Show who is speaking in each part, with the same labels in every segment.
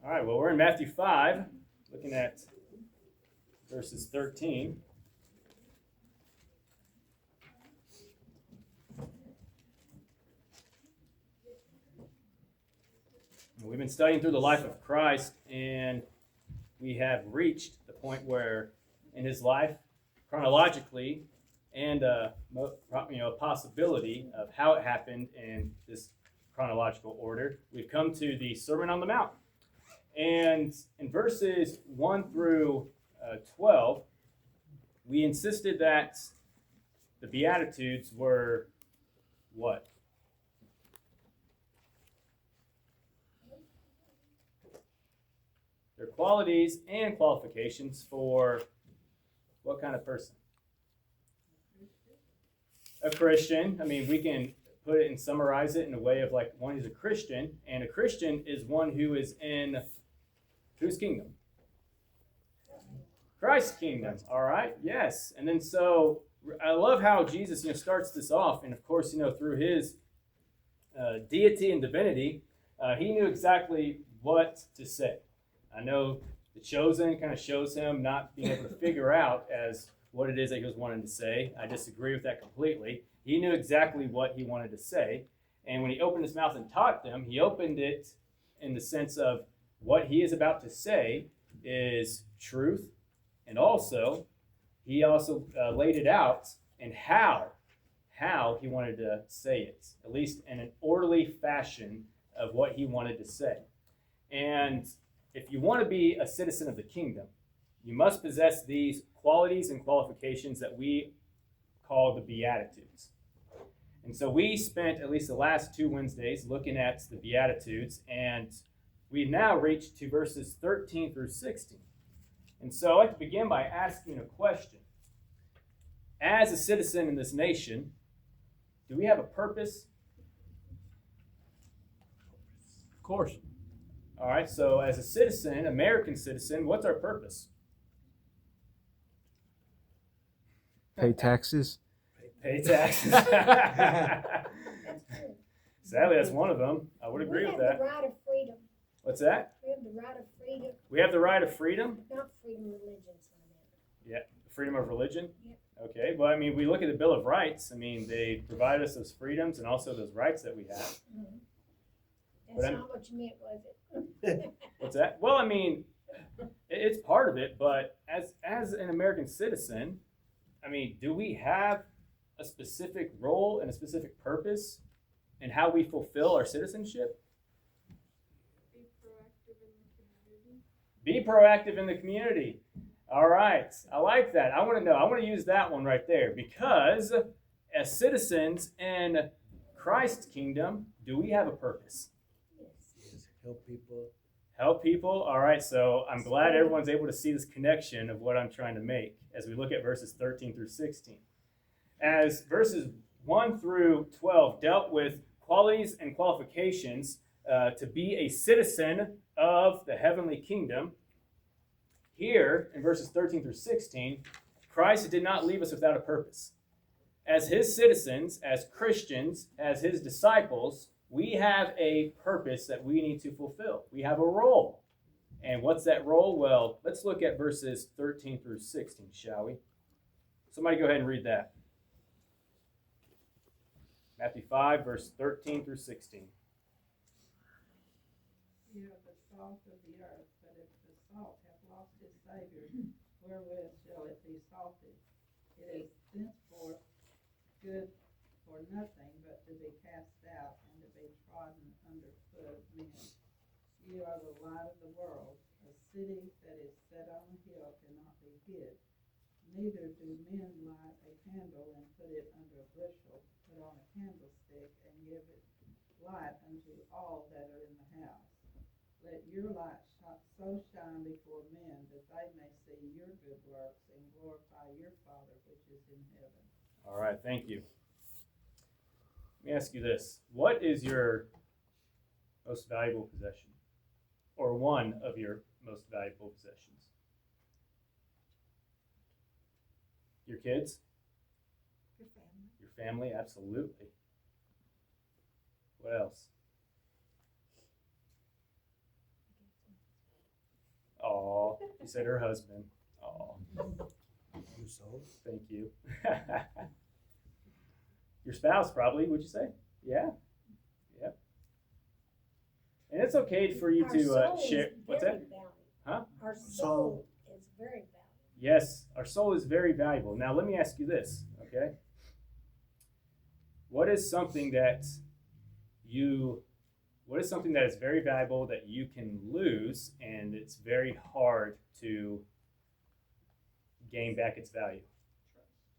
Speaker 1: All right, well, we're in Matthew 5, looking at verses 13. We've been studying through the life of Christ, and we have reached the point where in his life, chronologically, and a possibility of how it happened in this chronological order, we've come to the Sermon on the Mount. And in verses 1 through 12, we insisted that the Beatitudes were what? They're qualities and qualifications for what kind of person? A Christian. I mean, we can put it and summarize it in a way of like one who's a Christian, and a Christian is one who is in whose kingdom? Christ's kingdom. All right. Yes. And then so I love how Jesus starts this off, and of course through his deity and divinity, he knew exactly what to say. I know the chosen kind of shows him not being able to figure out as what it is that he was wanting to say. I disagree with that completely. He knew exactly what he wanted to say, and when he opened his mouth and taught them, he opened it in the sense of what he is about to say is truth, and also he also laid it out and how he wanted to say it, at least in an orderly fashion of what he wanted to say. And if you want to be a citizen of the kingdom, you must possess these qualities and qualifications that we call the Beatitudes. And so we spent at least the last 2 Wednesdays looking at the Beatitudes, and we now reached to verses 13 through 16. And so I'd like to begin by asking a question. As a citizen in this nation, do we have a purpose? Of course. All right, so as a citizen, American citizen, what's our purpose?
Speaker 2: Pay taxes.
Speaker 1: Pay taxes. Sadly, that's one of them. I would agree with that.
Speaker 3: We have the right of freedom.
Speaker 1: What's that?
Speaker 3: We have the right of freedom.
Speaker 1: We have the right of freedom?
Speaker 3: Not freedom of religion,
Speaker 1: Yeah, freedom of religion?
Speaker 3: Yep.
Speaker 1: Okay, well, I mean, we look at the Bill of Rights. I mean, they provide us those freedoms and also those rights that we have.
Speaker 3: Mm-hmm.
Speaker 1: But
Speaker 3: That's not what you meant, was it?
Speaker 1: What's that? Well, I mean, it's part of it, but as an American citizen, I mean, do we have a specific role and a specific purpose in how we fulfill our citizenship? Be proactive in the community. All right. I like that. I want to know. I want to use that one right there because as citizens in Christ's kingdom, do we have a purpose?
Speaker 4: Yes. Help people.
Speaker 1: Help people. All right. So I'm glad everyone's able to see this connection of what I'm trying to make as we look at verses 13 through 16. As verses 1 through 12 dealt with qualities and qualifications to be a citizen of the heavenly kingdom, here in verses 13 through 16, Christ did not leave us without a purpose. As his citizens, as Christians, as his disciples, we have a purpose that we need to fulfill. We have a role. And what's that role? Well, let's look at verses 13 through 16, shall we? Somebody go ahead and read that. Matthew 5, verse 13 through 16.
Speaker 5: You are the salt of the earth, but if the salt hath lost its savor, wherewith shall it be salted? It is thenceforth good for nothing but to be cast out and to be trodden under foot of men. You are the light of the world. A city that is set on a hill cannot be hid. Neither do men light a candle and put it under a bushel, but on a candlestick, and give it light unto all that are in the house. Let your light so shine before men that they may see your good works and glorify your Father which is in heaven.
Speaker 1: All right, thank you. Let me ask you this. What is your most valuable possession? Or one of your most valuable possessions? Your kids?
Speaker 3: Your family.
Speaker 1: Your family, absolutely. What else? Oh, she said her husband. Oh,
Speaker 4: Your soul.
Speaker 1: thank you. Your spouse, probably, would you say? Yeah. Yep. And it's okay for you
Speaker 3: Our
Speaker 1: to
Speaker 3: soul
Speaker 1: share.
Speaker 3: is
Speaker 1: What's
Speaker 3: very
Speaker 1: that?
Speaker 3: valuable.
Speaker 1: Huh?
Speaker 3: Our soul is very valuable.
Speaker 1: Yes, our soul is very valuable. Now, let me ask you this, okay? What is something that is very valuable that you can lose and it's very hard to gain back its value?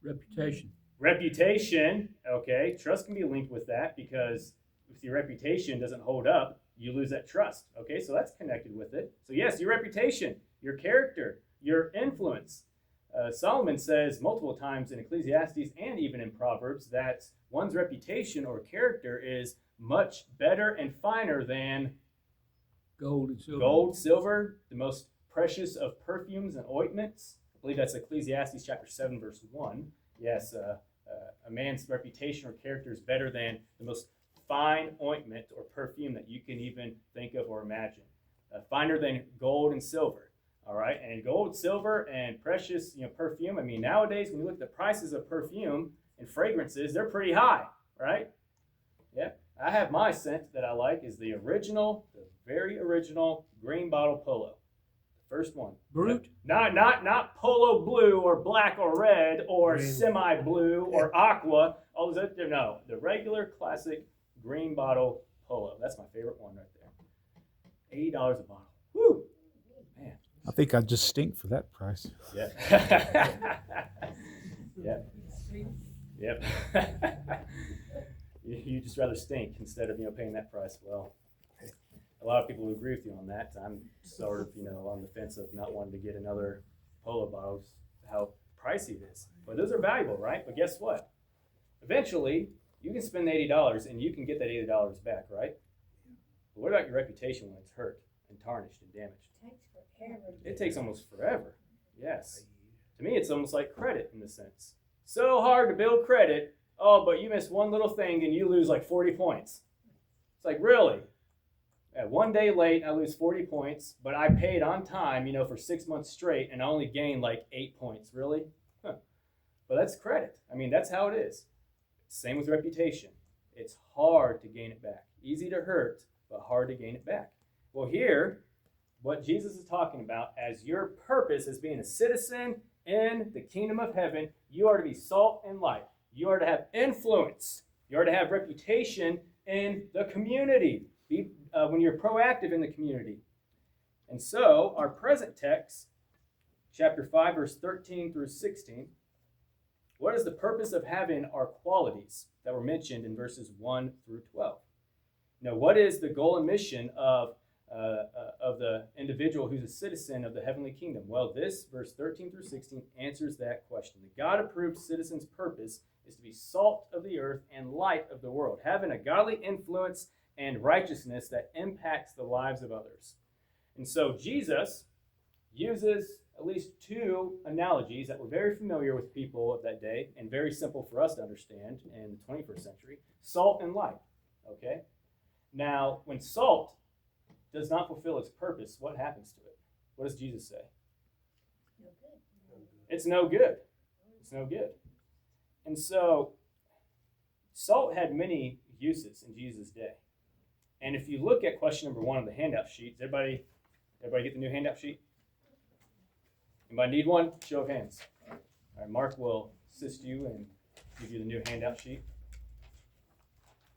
Speaker 2: Reputation.
Speaker 1: Reputation, okay. Trust can be linked with that because if your reputation doesn't hold up, you lose that trust, okay? So that's connected with it. So yes, your reputation, your character, your influence. Solomon says multiple times in Ecclesiastes and even in Proverbs that one's reputation or character is much better and finer than
Speaker 2: Gold and silver.
Speaker 1: gold, silver, the most precious of perfumes and ointments. I believe that's Ecclesiastes chapter 7, verse 1. Yes, a man's reputation or character is better than the most fine ointment or perfume that you can even think of or imagine. Finer than gold and silver. All right, and gold, silver, and precious, perfume. I mean, nowadays when you look at the prices of perfume and fragrances, they're pretty high, right? Yep. I have my scent that I like is the very original green bottle Polo, the first one.
Speaker 2: Brute.
Speaker 1: Not Polo blue or black or red or
Speaker 4: Green.
Speaker 1: semi blue or aqua. All those other no, the regular classic green bottle Polo. That's my favorite one right there. $80 a bottle. Woo! Man.
Speaker 2: I think I just stink for that price.
Speaker 1: Yeah. Yep. Yep. You just rather stink instead of paying that price. Well, a lot of people would agree with you on that. I'm sort of on the fence of not wanting to get another Polo bottle. How pricey it is, but those are valuable, right? But guess what? Eventually, you can spend $80 and you can get that $80 back, right? But what about your reputation when it's hurt and tarnished and damaged?
Speaker 3: It takes forever.
Speaker 1: It takes almost forever. Yes. To me, it's almost like credit in the sense. So hard to build credit. Oh, but you miss one little thing and you lose like 40 points. It's like, really? One day late, I lose 40 points, but I paid on time, for 6 months straight, and I only gained like 8 points. Really? Huh. But that's credit. I mean, that's how it is. Same with reputation. It's hard to gain it back. Easy to hurt, but hard to gain it back. Well, here, what Jesus is talking about as your purpose as being a citizen in the kingdom of heaven, you are to be salt and light. You are to have influence. You are to have reputation in the community. When you're proactive in the community. And so, our present text, chapter 5, verse 13 through 16, what is the purpose of having our qualities that were mentioned in verses 1 through 12? Now, what is the goal and mission of the individual who's a citizen of the heavenly kingdom? Well, this, verse 13 through 16, answers that question. The God-approved citizen's purpose is to be salt of the earth and light of the world, having a godly influence and righteousness that impacts the lives of others. And so Jesus uses at least two analogies that were very familiar with people of that day and very simple for us to understand in the 21st century. Salt and light, okay? Now, when salt does not fulfill its purpose, what happens to it? What does Jesus say?
Speaker 3: No good.
Speaker 1: It's no good. It's no good. And so, salt had many uses in Jesus' day. And if you look at question number 1 of the handout sheet, everybody get the new handout sheet? Anybody need one? Show of hands. All right, Mark will assist you and give you the new handout sheet.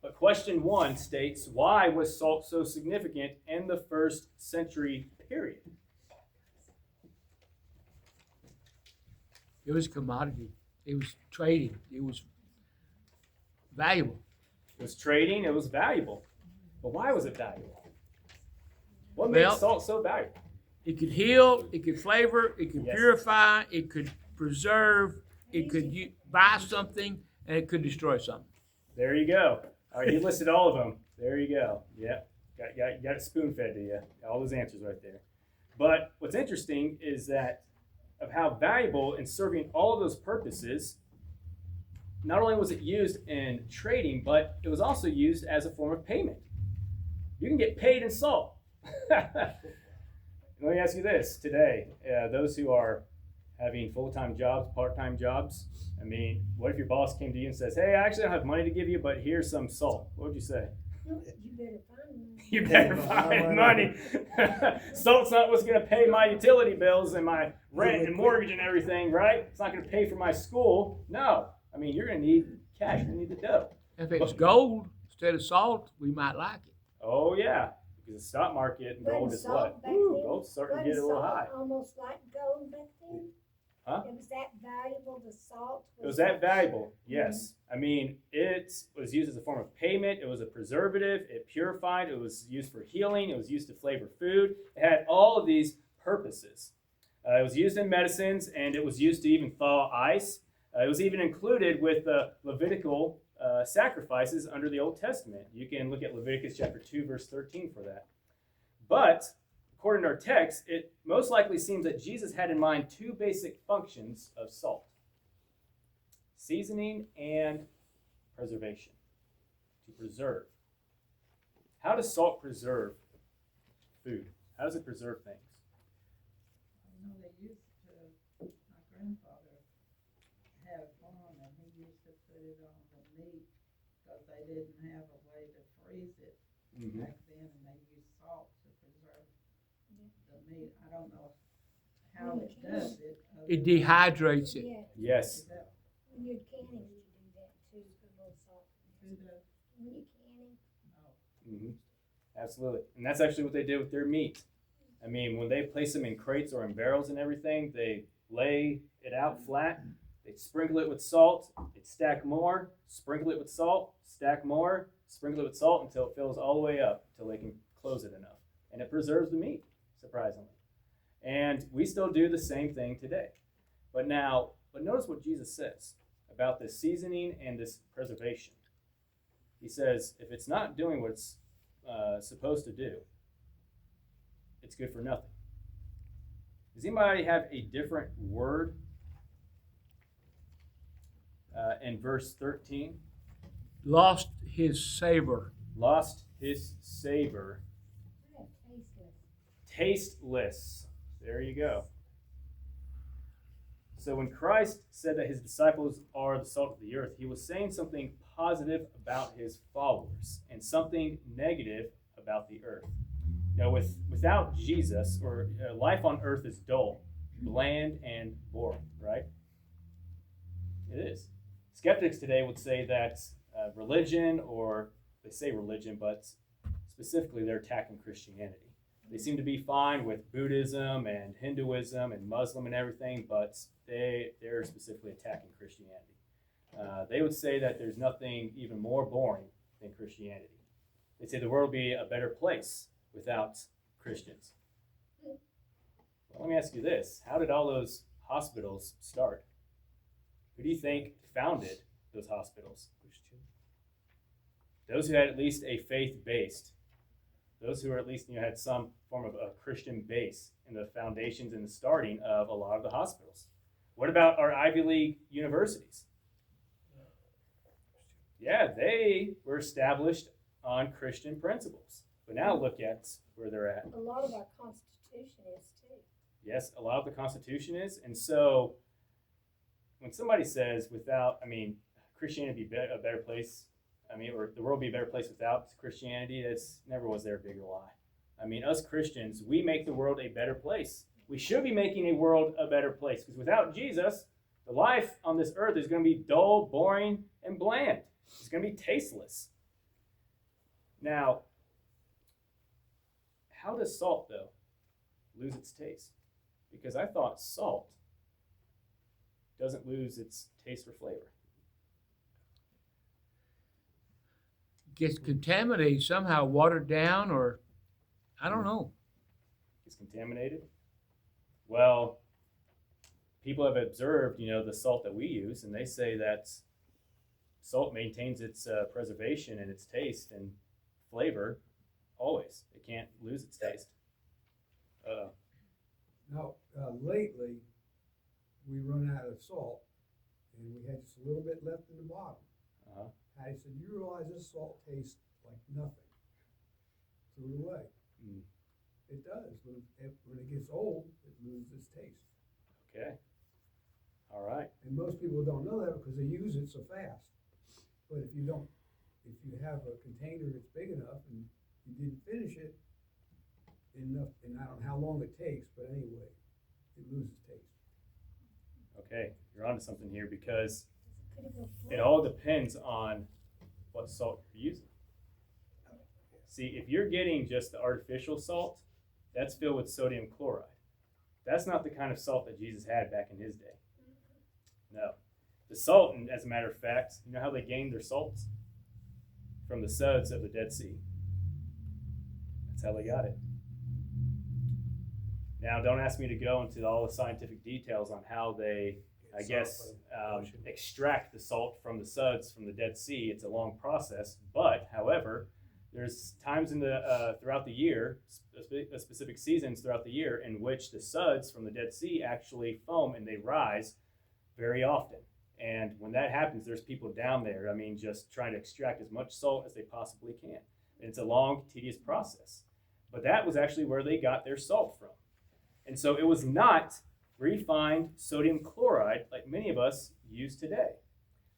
Speaker 1: But question 1 states, why was salt so significant in the first century period?
Speaker 6: It was a commodity. It was trading. It was valuable.
Speaker 1: It was trading, it was valuable. But why was it valuable? What made
Speaker 6: Well,
Speaker 1: salt so valuable?
Speaker 6: It could heal. It could flavor. It could
Speaker 1: Yes.
Speaker 6: purify. It could preserve. It could buy something, and it could destroy something.
Speaker 1: There you go. All right, he listed all of them. There you go. Yep. Got it spoon-fed to you. All those answers right there. But what's interesting is that of how valuable in serving all of those purposes, not only was it used in trading, but it was also used as a form of payment. You can get paid in salt. let me ask you this today: those who are having full-time jobs, part-time jobs. I mean, what if your boss came to you and says, "Hey, I actually don't have money to give you, but here's some salt." What would you say?
Speaker 3: You better find me.
Speaker 1: You better find money. Salt's not what's going to pay my utility bills and my rent and mortgage and everything, right? It's not going to pay for my school. No. I mean, you're going to need cash. You're going to need the dough.
Speaker 6: If it was gold instead of salt, we might like it.
Speaker 1: Oh, yeah. Because the stock market and gold is what? Ooh, gold's starting to get a little high.
Speaker 3: Almost like gold back then?
Speaker 1: Huh?
Speaker 3: It was that valuable, the salt?
Speaker 1: It was that valuable, yes. I mean, it was used as a form of payment. It was a preservative. It purified. It was used for healing. It was used to flavor food. It had all of these purposes. It was used in medicines, and it was used to even thaw ice. It was even included with the Levitical sacrifices under the Old Testament. You can look at Leviticus chapter 2, verse 13 for that. But according to our text, it most likely seems that Jesus had in mind two basic functions of salt: seasoning and preservation, to preserve. How does salt preserve food? How does it preserve things?
Speaker 5: I know they used to, my grandfather had a farm and he used to put it on the meat because they didn't have a way to freeze it back then, and they used salt to preserve the meat. I don't know how it does it.
Speaker 6: It dehydrates it.
Speaker 3: Yeah,
Speaker 1: Yes.
Speaker 3: when you're canning, you do that too, put a little salt.
Speaker 5: Who does?
Speaker 3: When you're canning.
Speaker 1: Absolutely. And that's actually what they did with their meat. I mean, when they place them in crates or in barrels and everything, they lay it out flat. They sprinkle it with salt. They stack more, sprinkle it with salt, stack more, sprinkle it with salt until it fills all the way up, until they can close it enough. And it preserves the meat, surprisingly. And we still do the same thing today. But notice what Jesus says about this seasoning and this preservation. He says, if it's not doing what it's supposed to do, it's good for nothing. Does anybody have a different word in verse 13?
Speaker 6: Lost his savor.
Speaker 1: Lost his savor.
Speaker 3: Yeah, tasteless.
Speaker 1: Tasteless. There you go. So when Christ said that his disciples are the salt of the earth, he was saying something positive about his followers and something negative about the earth. Now, without Jesus, or life on earth is dull, bland, and boring, right? It is. Skeptics today would say that religion, or they say religion, but specifically they're attacking Christianity. They seem to be fine with Buddhism and Hinduism and Muslim and everything, but they're specifically attacking Christianity. They would say that there's nothing even more boring than Christianity. They say the world would be a better place without Christians. Well, let me ask you this. How did all those hospitals start? Who do you think founded those hospitals? Those who had at least a faith-based. Those who were at least had some form of a Christian base in the foundations and the starting of a lot of the hospitals. What about our Ivy League universities? Yeah, they were established on Christian principles. But now look at where they're at.
Speaker 3: A lot of our Constitution is too.
Speaker 1: Yes, a lot of the Constitution is. And so when somebody says Christianity be a better place, or the world be a better place without Christianity, that's never was there a bigger lie. Us Christians, we make the world a better place. We should be making a world a better place, because without Jesus, the life on this earth is going to be dull, boring, and bland. It's going to be tasteless. Now, how does salt, though, lose its taste? Because I thought salt doesn't lose its taste or flavor.
Speaker 6: Gets contaminated somehow, watered down, or I don't know.
Speaker 1: It's contaminated? Well, people have observed, the salt that we use, and they say that salt maintains its preservation and its taste and flavor always. It can't lose its taste.
Speaker 4: Now, lately, we run out of salt, and we had just a little bit left in the bottom.
Speaker 1: Uh-huh.
Speaker 4: Patty said, "You realize this salt tastes like nothing." Threw it away. It does. When it gets old, it loses its taste.
Speaker 1: Okay. All right.
Speaker 4: And most people don't know that because they use it so fast. But if you have a container that's big enough and you didn't finish it enough, and I don't know how long it takes, but anyway, it loses taste.
Speaker 1: Okay. You're onto something here because
Speaker 3: Could it go
Speaker 1: it
Speaker 3: flat?
Speaker 1: all depends on what salt you're using. See, if you're getting just the artificial salt, that's filled with sodium chloride. That's not the kind of salt that Jesus had back in his day. No. The salt, and as a matter of fact, you know how they gained their salts? From the suds of the Dead Sea. That's how they got it. Now, don't ask me to go into all the scientific details on how they, I guess, extract the salt from the suds from the Dead Sea. It's a long process, but, however, there's times in the throughout the year, specific seasons throughout the year, in which the suds from the Dead Sea actually foam and they rise very often. And when that happens, there's people down there, just trying to extract as much salt as they possibly can. And it's a long, tedious process. But that was actually where they got their salt from. And so it was not refined sodium chloride like many of us use today.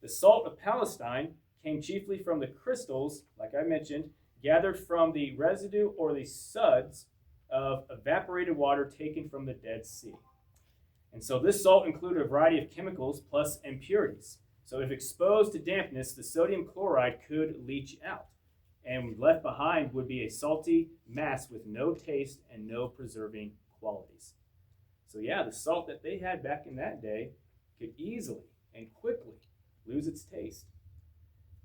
Speaker 1: The salt of Palestine came chiefly from the crystals, like I mentioned, gathered from the residue or the suds of evaporated water taken from the Dead Sea. And so this salt included a variety of chemicals plus impurities. So if exposed to dampness, the sodium chloride could leach out. And left behind would be a salty mass with no taste and no preserving qualities. So yeah, the salt that they had back in that day could easily and quickly lose its taste.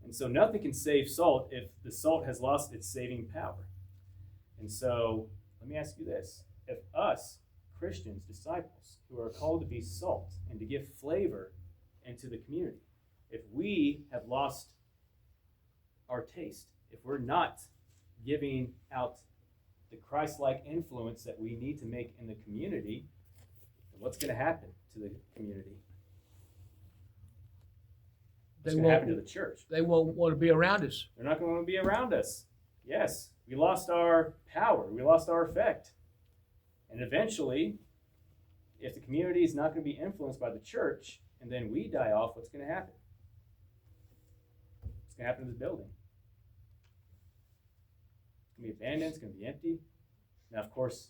Speaker 1: And so nothing can save salt if the salt has lost its saving power. And so let me ask you this. If us, Christians, disciples, who are called to be salt and to give flavor into the community, if we have lost our taste, if we're not giving out the Christ-like influence that we need to make in the community, then what's going to happen to the community? What's going to happen to the church?
Speaker 6: They won't want to be around us.
Speaker 1: They're not going to want to be around us. Yes, we lost our power. We lost our effect. And eventually, if the community is not going to be influenced by the church, and then we die off, what's going to happen? What's going to happen to this building? It's going to be abandoned. It's going to be empty. Now, of course,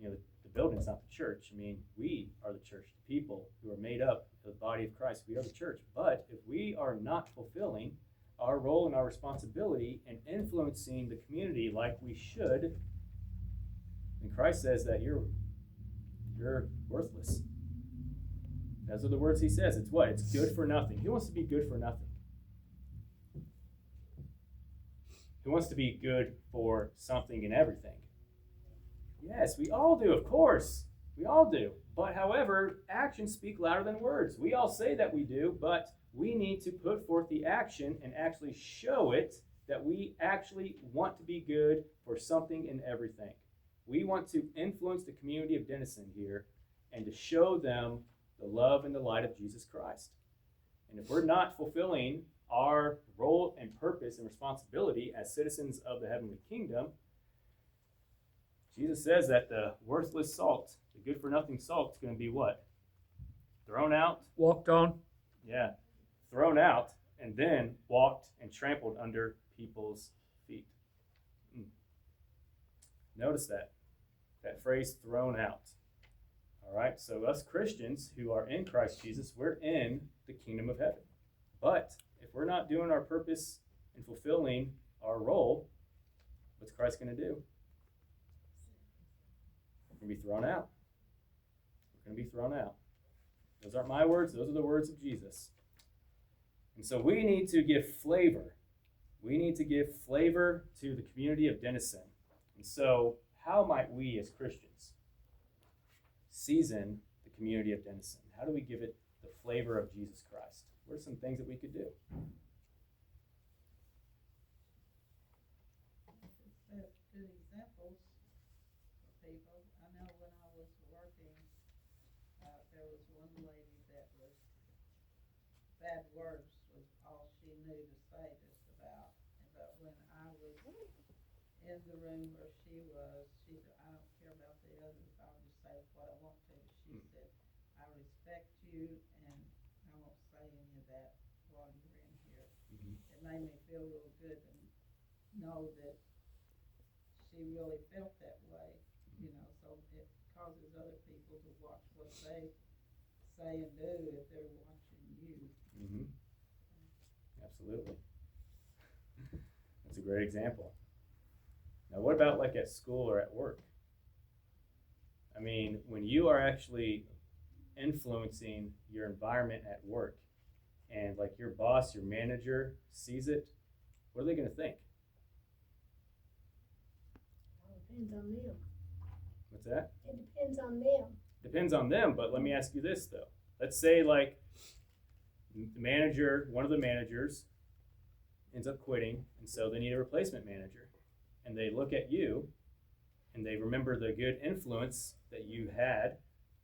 Speaker 1: the building's not the church. We are the church, the people who are made up of the body of Christ. We are the church. But if we are not fulfilling our role and our responsibility in influencing the community like we should, then Christ says that you're worthless. Those are the words he says. It's what? It's good for nothing. Who wants to be good for nothing? Who wants to be good for something and everything? Yes, we all do, of course. We all do. But however, actions speak louder than words. We all say that we do, but we need to put forth the action and actually show it that we actually want to be good for something and everything. We want to influence the community of Denison here and to show them the love and the light of Jesus Christ. And if we're not fulfilling our role and purpose and responsibility as citizens of the heavenly kingdom, Jesus says that the worthless salt, the good-for-nothing salt, is going to be what? Thrown out?
Speaker 6: Walked on.
Speaker 1: Yeah, thrown out and then walked and trampled under people's feet. Notice that phrase, thrown out. All right, so us Christians who are in Christ Jesus, we're in the kingdom of heaven. But if we're not doing our purpose and fulfilling our role, what's Christ going to do? We're going to be thrown out. We're going to be thrown out. Those aren't my words. Those are the words of Jesus. And so we need to give flavor. We need to give flavor to the community of Denison. And so how might we as Christians season the community of Denison? How do we give it the flavor of Jesus Christ? What are some things that we could do?
Speaker 5: Set good examples for people. I know when I was working, there was one lady that was, bad words was all she knew to say just about. But when I was in the room where she was, she said, I don't you, and I won't say any of that while you're in here.
Speaker 1: Mhm.
Speaker 5: It made me feel real good to know that she really felt that way, you know, so it causes other people to watch what they say and do if they're watching you.
Speaker 1: Mm-hmm. Absolutely. That's a great example. Now, what about like at school or at work? I mean, when you are actually influencing your environment at work and like your boss, your manager sees it, what are they going to think?
Speaker 3: All depends on them.
Speaker 1: What's that?
Speaker 3: It depends on them.
Speaker 1: Depends on them, but let me ask you this though. Let's say like the manager, one of the managers ends up quitting, and so they need a replacement manager. And they look at you and they remember the good influence that you had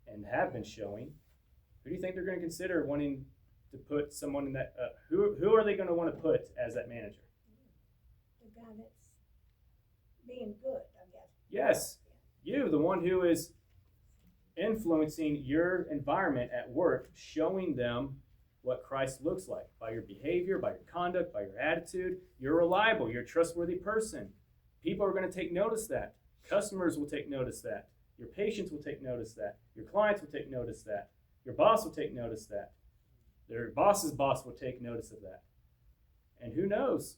Speaker 1: and have been showing. Who do you think they're going to consider wanting to put someone in that? Who are they going to want to put as that manager?
Speaker 3: The guy that's being good, I guess.
Speaker 1: Yes, you, the one who is influencing your environment at work, showing them what Christ looks like by your behavior, by your conduct, by your attitude. You're reliable. You're a trustworthy person. People are going to take notice of that. Customers will take notice of that. Your patients will take notice of that. Your clients will take notice of that. Your boss will take notice of that. Their boss's boss will take notice of that. And who knows?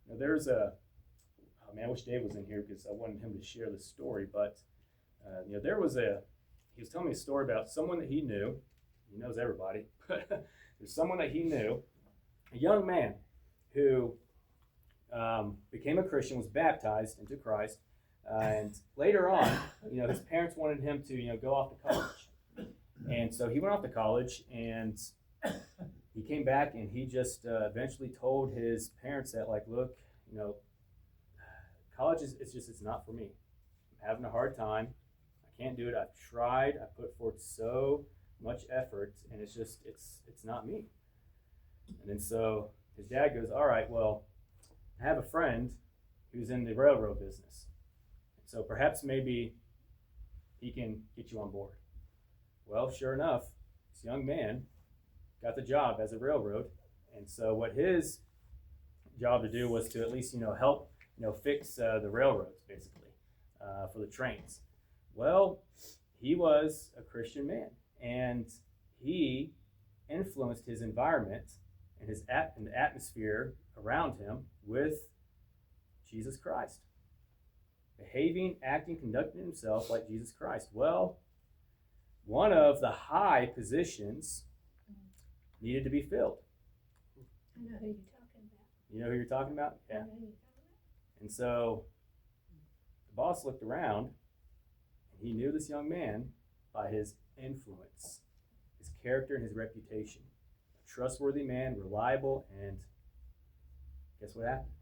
Speaker 1: Now, there's a, oh man, I wish Dave was in here because I wanted him to share this story. But there was he was telling me a story about someone that he knew. He knows everybody, but there's someone that he knew, a young man who became a Christian, was baptized into Christ, and later on, his parents wanted him to, go off to college, and so he went off to college, and he came back, and he just eventually told his parents that, like, look, college it's not for me. I'm having a hard time. I can't do it. I've tried. I put forth so much effort, and it's not me. And then so his dad goes, all right, well, I have a friend who's in the railroad business. So perhaps maybe he can get you on board. Well, sure enough, this young man got the job as a railroad. And so what his job to do was to at least, help, fix the railroads, basically, for the trains. Well, he was a Christian man, and he influenced his environment and and the atmosphere around him with Jesus Christ. Behaving, acting, conducting himself like Jesus Christ. Well, one of the high positions needed to be filled.
Speaker 3: I know who you're talking about.
Speaker 1: You know who you're talking about?
Speaker 3: I
Speaker 1: Yeah.
Speaker 3: know who you're talking about.
Speaker 1: And so the boss looked around, and he knew this young man by his influence, his character, and his reputation. A trustworthy man, reliable, and guess what happened?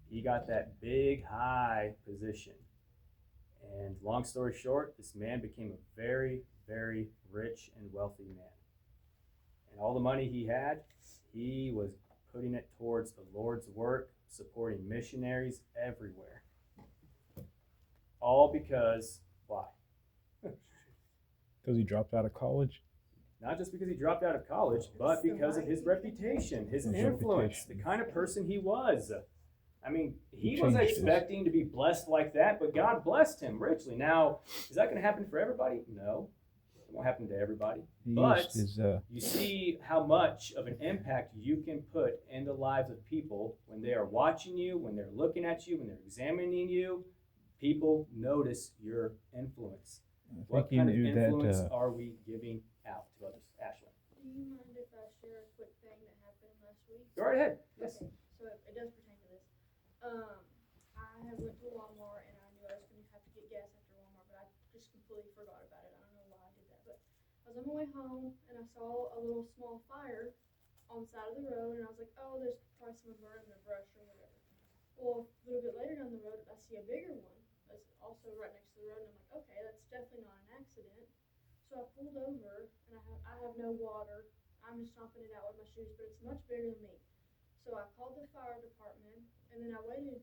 Speaker 1: He got that big, high position. And long story short, this man became a very, very rich and wealthy man. And all the money he had, he was putting it towards the Lord's work, supporting missionaries everywhere. All because, why?
Speaker 2: Because he dropped out of college?
Speaker 1: Not just because he dropped out of college, but because of his reputation, his influence, the kind of person he was. I mean, he wasn't expecting to be blessed like that, but God blessed him richly. Now, is that going to happen for everybody? No. It won't happen to everybody. But you see how much of an impact you can put in the lives of people when they are watching you, when they're looking at you, when they're examining you. People notice your influence. What kind of influence are we giving out to others? Ashley.
Speaker 7: Do you mind if I share a quick thing that happened last week?
Speaker 1: Go right ahead. Yes.
Speaker 7: Okay, so it does pertain to this. I had went to Walmart and I knew I was going to have to get gas after Walmart, but I just completely forgot about it. I don't know why I did that, but I was on my way home and I saw a little small fire on the side of the road, and I was like, oh, there's probably someone burning their brush or whatever. Well, a little bit later down the road, I see a bigger one that's also right next to the road, and I'm like, okay, that's definitely not an accident. So I pulled over, and I have no water. I'm just stomping it out with my shoes, but it's much bigger than me. So I called the fire department, and then I waited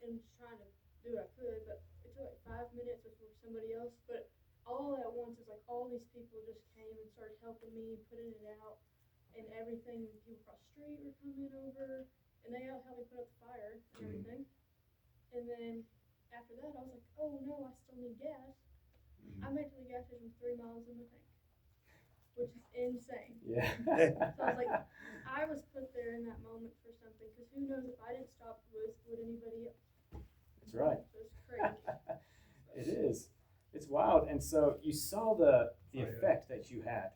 Speaker 7: and was trying to do what I could, but it took like 5 minutes before somebody else. But all at once, it's like all these people just came and started helping me, putting it out, and everything. People across the street were coming over, and they helped me put up the fire and everything. And then after that, I was like, oh no, I still need gas. I made it to the gas station with 3 miles in the tank, which is insane.
Speaker 1: Yeah.
Speaker 7: So I was like, I was put there in that moment for something, because who knows if I didn't stop, would anybody else?
Speaker 1: That's right.
Speaker 7: So it's crazy.
Speaker 1: It is. It's wild. And so you saw the effect that you had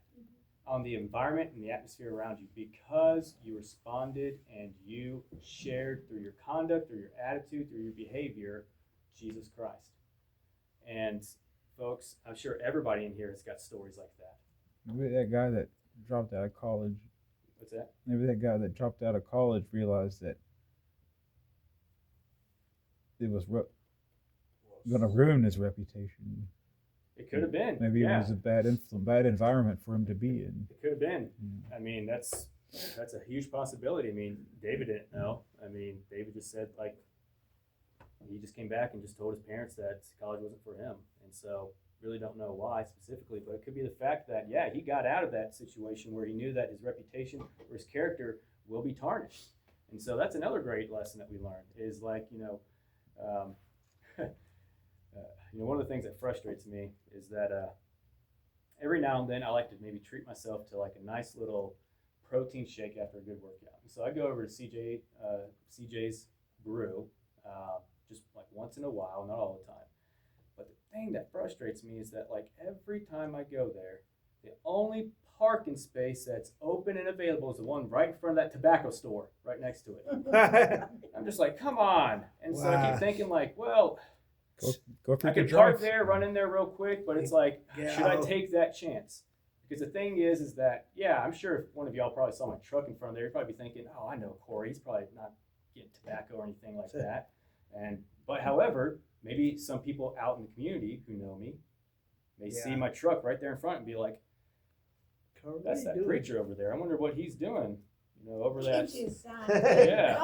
Speaker 1: on the environment and the atmosphere around you because you responded and you shared through your conduct, through your attitude, through your behavior, Jesus Christ. And folks, I'm sure everybody in here has got stories like that.
Speaker 2: Maybe that guy that dropped out of college.
Speaker 1: What's that?
Speaker 2: Maybe that guy that dropped out of college realized that it was going to ruin his reputation.
Speaker 1: It could have been.
Speaker 2: Maybe
Speaker 1: yeah.
Speaker 2: it was a bad environment for him to be in.
Speaker 1: It could have been. I mean, that's a huge possibility. I mean, David didn't know. I mean, David just said, like, he just came back and just told his parents that college wasn't for him. And so really don't know why specifically, but it could be the fact that, yeah, he got out of that situation where he knew that his reputation or his character will be tarnished. And so that's another great lesson that we learned is like, one of the things that frustrates me is that every now and then I like to maybe treat myself to like a nice little protein shake after a good workout. And so I go over to CJ's Brew just like once in a while, not all the time. But the thing that frustrates me is that like every time I go there, the only parking space that's open and available is the one right in front of that tobacco store right next to it. I'm just like, come on. And so I keep thinking like, well,
Speaker 2: Go for
Speaker 1: I could park there, run in there real quick, but it's like, should I take that chance? Because the thing is that, yeah, I'm sure if one of y'all probably saw my truck in front of there, you'd probably be thinking, oh, I know Cory. He's probably not getting tobacco or anything like that. But however, maybe some people out in the community who know me may see my truck right there in front and be like, that's that preacher over there. I wonder what he's doing. Over that. Yeah.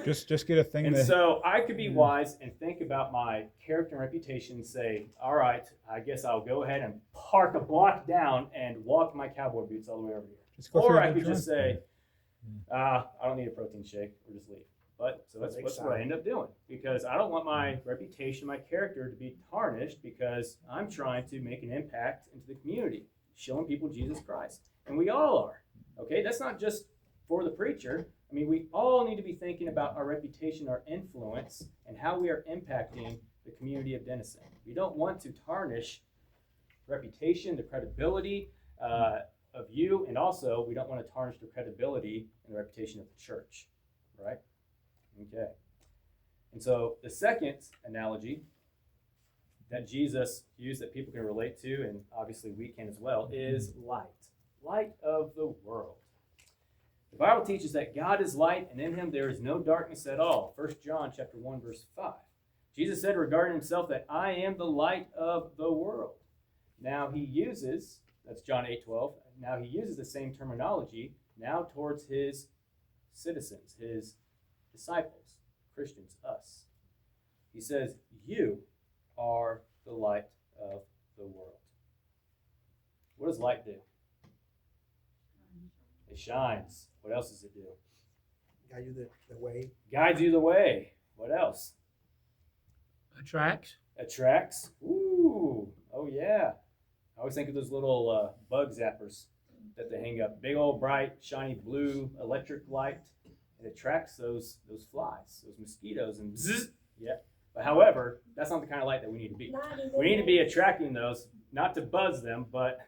Speaker 2: just get a thing.
Speaker 1: And so I could be wise and think about my character and reputation and say, all right, I guess I'll go ahead and park a block down and walk my cowboy boots all the way over here. Or I could just say, I don't need a protein shake, or just leave. But so that's what I end up doing, because I don't want my reputation, my character to be tarnished, because I'm trying to make an impact into the community, showing people Jesus Christ. And we all are, okay? That's not just for the preacher. I mean, we all need to be thinking about our reputation, our influence, and how we are impacting the community of Denison. We don't want to tarnish reputation, the credibility of you, and also we don't want to tarnish the credibility and the reputation of the church, right? Okay. And so the second analogy that Jesus used that people can relate to, and obviously we can as well, is light. Light of the world. The Bible teaches that God is light, and in him there is no darkness at all. 1 John chapter 1, verse 5. Jesus said regarding himself that I am the light of the world. Now he uses, that's John 8:12, now he uses the same terminology now towards his citizens, his disciples, Christians, us. He says, you are the light of the world. What does light do? It shines. What else does it do?
Speaker 8: Guide you the way.
Speaker 1: Guides you the way. What else?
Speaker 6: Attracts.
Speaker 1: Attracts. Ooh. Oh, yeah. I always think of those little bug zappers that they hang up. Big old bright, shiny blue electric light. It attracts those flies, those mosquitoes, and zzz. Yeah. But however, that's not the kind of light that we need to be. We need to be attracting those, not to buzz them, but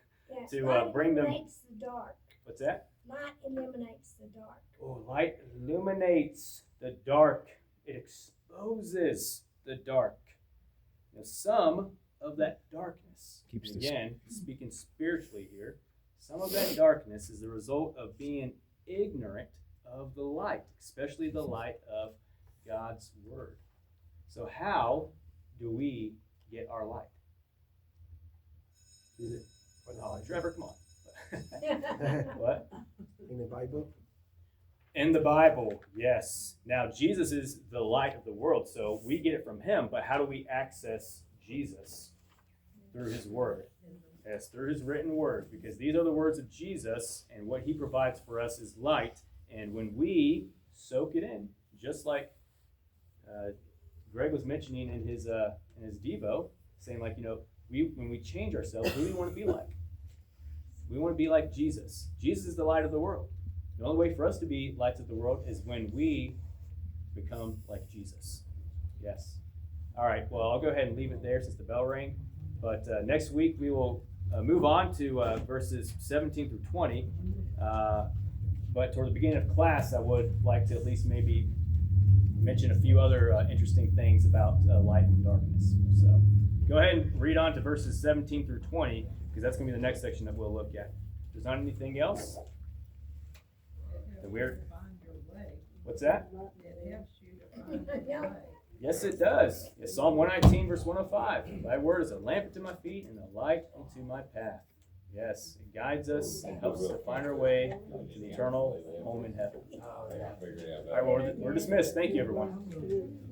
Speaker 1: to bring them.
Speaker 3: Light eliminates the dark.
Speaker 1: What's that?
Speaker 3: Light eliminates the dark.
Speaker 1: Oh, light illuminates the dark. It exposes the dark. Now, some of that darkness, again, speaking spiritually here, some of that darkness is the result of being ignorant of the light, especially the light of God's Word. So how do we get our light? Oh, Trevor, come on. What?
Speaker 8: In the Bible?
Speaker 1: In the Bible, yes. Now, Jesus is the light of the world, so we get it from him, but how do we access Jesus through his word. Yes, through his written word, because these are the words of Jesus, and what he provides for us is light. And when we soak it in, just like Greg was mentioning in his Devo, saying like, when we change ourselves, who do we want to be like? We want to be like Jesus. Jesus is the light of the world. The only way for us to be lights of the world is when we become like Jesus. Yes. All right, well, I'll go ahead and leave it there since the bell rang. But next week we will move on to verses 17 through 20. But toward the beginning of class, I would like to at least maybe mention a few other interesting things about light and darkness. So go ahead and read on to verses 17 through 20, because that's going to be the next section that we'll look at. If there's not anything else, then we're... What's that?
Speaker 5: It helps you to find your way.
Speaker 1: Yes, it does. It's Psalm 119, verse 105. Thy word is a lamp unto my feet and a light unto my path. Yes, it guides us and helps us to find our way to the eternal home in heaven. All right, well, we're dismissed. Thank you, everyone.